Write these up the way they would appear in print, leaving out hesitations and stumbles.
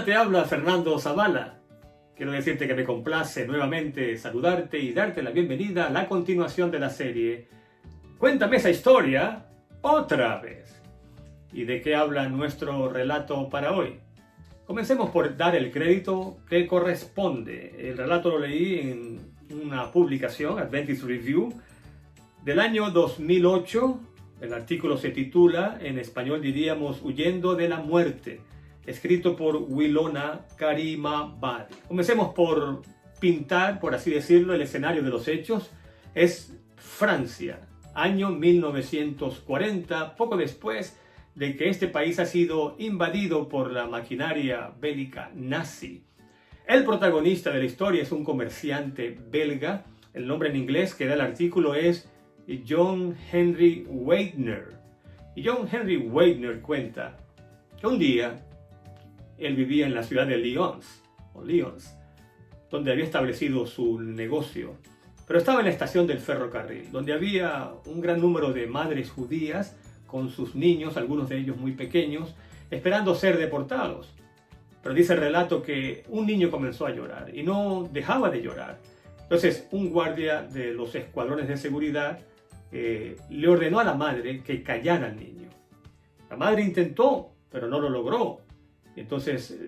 Hola, te habla Fernando Zavala. Quiero decirte que me complace nuevamente saludarte y darte la bienvenida a la continuación de la serie Cuéntame esa historia otra vez. ¿Y de qué habla nuestro relato para hoy? Comencemos por dar el crédito que corresponde. El relato lo leí en una publicación, Adventist Review, del año 2008. El artículo se titula, en español diríamos, Huyendo de la muerte, escrito por Wilona Karimabad. Comencemos por pintar, por así decirlo, el escenario de los hechos. Es Francia, año 1940, poco después de que este país ha sido invadido por la maquinaria bélica nazi. El protagonista de la historia es un comerciante belga. El nombre en inglés que da el artículo es John Henry Weidner. Y John Henry Weidner cuenta que un día él vivía en la ciudad de Lyons, donde había establecido su negocio. Pero estaba en la estación del ferrocarril, donde había un gran número de madres judías con sus niños, algunos de ellos muy pequeños, esperando ser deportados. Pero dice el relato que un niño comenzó a llorar y no dejaba de llorar. Entonces un guardia de los escuadrones de seguridad le ordenó a la madre que callara al niño. La madre intentó, pero no lo logró. Entonces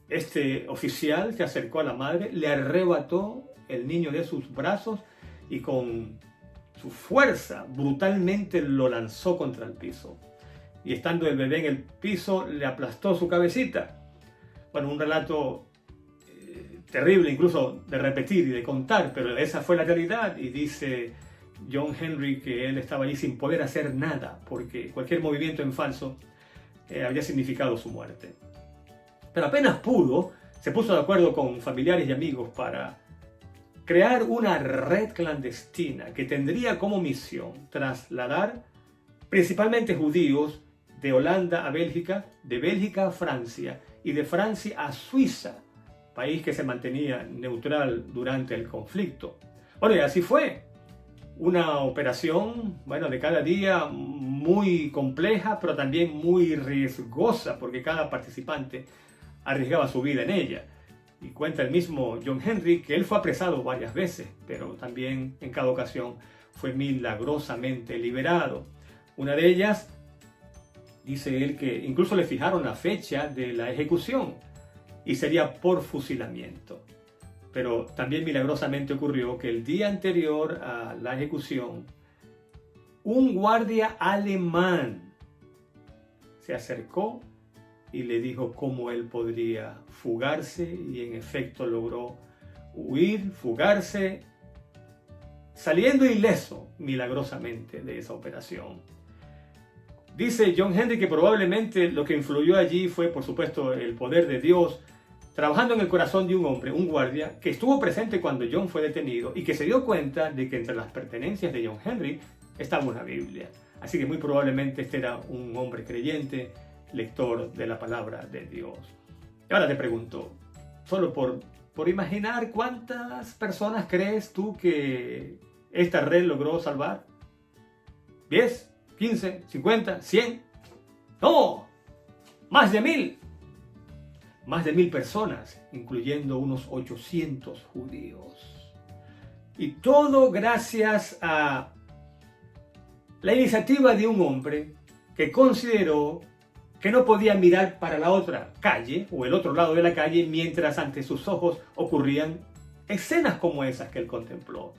este oficial se acercó a la madre, le arrebató el niño de sus brazos y con su fuerza brutalmente lo lanzó contra el piso. Y estando el bebé en el piso, le aplastó su cabecita. Bueno, un relato terrible incluso de repetir y de contar, pero esa fue la realidad. Y dice John Henry que él estaba allí sin poder hacer nada, porque cualquier movimiento en falso había significado su muerte. Pero apenas pudo, se puso de acuerdo con familiares y amigos para crear una red clandestina que tendría como misión trasladar principalmente judíos de Holanda a Bélgica, de Bélgica a Francia y de Francia a Suiza, país que se mantenía neutral durante el conflicto. Bueno, y así fue. Una operación, bueno, de cada día muy compleja, pero también muy riesgosa, porque cada participante arriesgaba su vida en ella. Y cuenta el mismo John Henry que él fue apresado varias veces, pero también en cada ocasión fue milagrosamente liberado. Una de ellas, dice él, que incluso le fijaron la fecha de la ejecución y sería por fusilamiento. Pero también milagrosamente ocurrió que el día anterior a la ejecución, un guardia alemán se acercó y le dijo cómo él podría fugarse, y en efecto logró huir, fugarse, saliendo ileso milagrosamente de esa operación. Dice John Henry que probablemente lo que influyó allí fue, por supuesto, el poder de Dios trabajando en el corazón de un hombre, un guardia, que estuvo presente cuando John fue detenido y que se dio cuenta de que entre las pertenencias de John Henry estaba una Biblia. Así que muy probablemente este era un hombre creyente, lector de la palabra de Dios. Y ahora te pregunto, solo por imaginar, ¿cuántas personas crees tú que esta red logró salvar? ¿10? ¿15? ¿50? ¿100? ¡No! ¡Más de 1000! Más de 1000 personas, incluyendo unos 800 judíos. Y todo gracias a la iniciativa de un hombre que consideró que no podía mirar para la otra calle o el otro lado de la calle mientras ante sus ojos ocurrían escenas como esas que él contempló.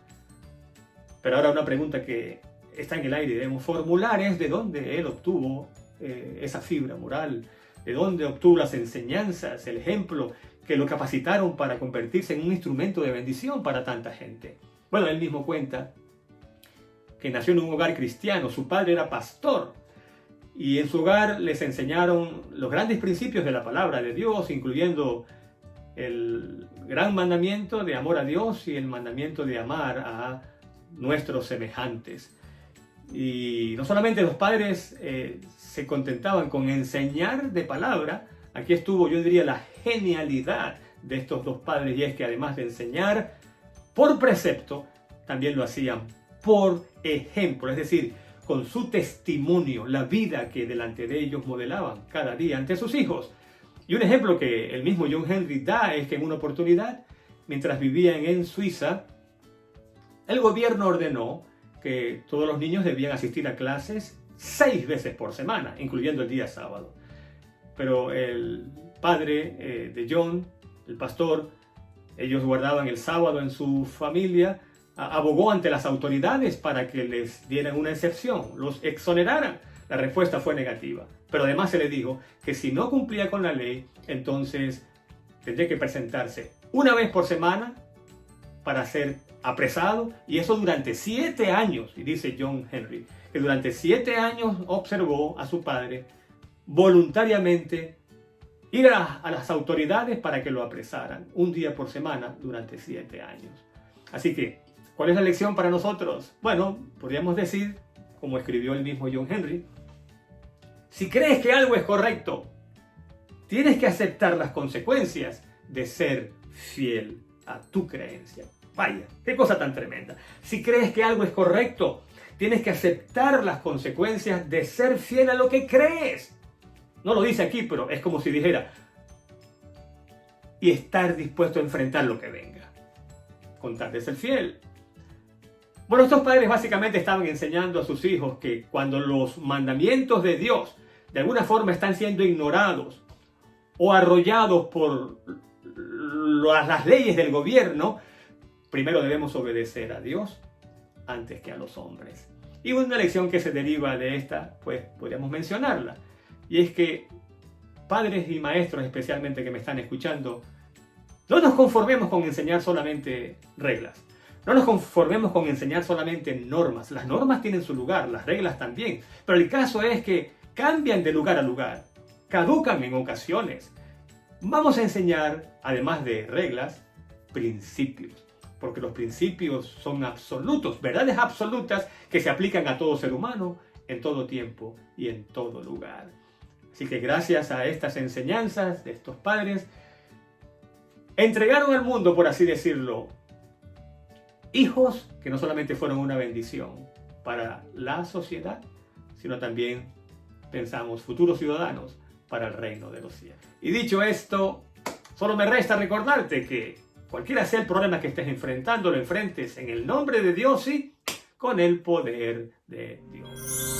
Pero ahora una pregunta que está en el aire y debemos formular es de dónde él obtuvo esa fibra moral, de dónde obtuvo las enseñanzas, el ejemplo que lo capacitaron para convertirse en un instrumento de bendición para tanta gente. Bueno, él mismo cuenta que nació en un hogar cristiano, su padre era pastor y en su hogar les enseñaron los grandes principios de la palabra de Dios, incluyendo el gran mandamiento de amor a Dios y el mandamiento de amar a nuestros semejantes. Y no solamente los padres se contentaban con enseñar de palabra, aquí estuvo, yo diría, la genialidad de estos dos padres, y es que además de enseñar por precepto, también lo hacían por ejemplo, es decir, con su testimonio, la vida que delante de ellos modelaban cada día ante sus hijos. Y un ejemplo que el mismo John Henry da es que en una oportunidad, mientras vivían en Suiza, el gobierno ordenó que todos los niños debían asistir a clases 6 veces por semana, incluyendo el día sábado. Pero el padre de John, el pastor, ellos guardaban el sábado en su familia, abogó ante las autoridades para que les dieran una excepción, los exoneraran. La respuesta fue negativa, pero además se le dijo que si no cumplía con la ley, entonces tendría que presentarse una vez por semana para ser apresado, y eso durante 7 años. Y dice John Henry que durante 7 años observó a su padre voluntariamente ir a las autoridades para que lo apresaran un día por semana durante 7 años. Así que, ¿cuál es la lección para nosotros? Bueno, podríamos decir, como escribió el mismo John Henry, si crees que algo es correcto, tienes que aceptar las consecuencias de ser fiel a tu creencia. Vaya, qué cosa tan tremenda. Si crees que algo es correcto, tienes que aceptar las consecuencias de ser fiel a lo que crees. No lo dice aquí, pero es como si dijera, y estar dispuesto a enfrentar lo que venga, con tal de ser fiel. Bueno, estos padres básicamente estaban enseñando a sus hijos que cuando los mandamientos de Dios de alguna forma están siendo ignorados o arrollados por las leyes del gobierno, primero debemos obedecer a Dios antes que a los hombres. Y una lección que se deriva de esta, pues podríamos mencionarla, y es que padres y maestros especialmente que me están escuchando, no nos conformemos con enseñar solamente reglas. No nos conformemos con enseñar solamente normas. Las normas tienen su lugar, las reglas también. Pero el caso es que cambian de lugar a lugar, caducan en ocasiones. Vamos a enseñar, además de reglas, principios. Porque los principios son absolutos, verdades absolutas que se aplican a todo ser humano, en todo tiempo y en todo lugar. Así que gracias a estas enseñanzas de estos padres, entregaron al mundo, por así decirlo, hijos que no solamente fueron una bendición para la sociedad, sino también, pensamos, futuros ciudadanos para el reino de los cielos. Y dicho esto, solo me resta recordarte que cualquiera sea el problema que estés enfrentando, lo enfrentes en el nombre de Dios y con el poder de Dios.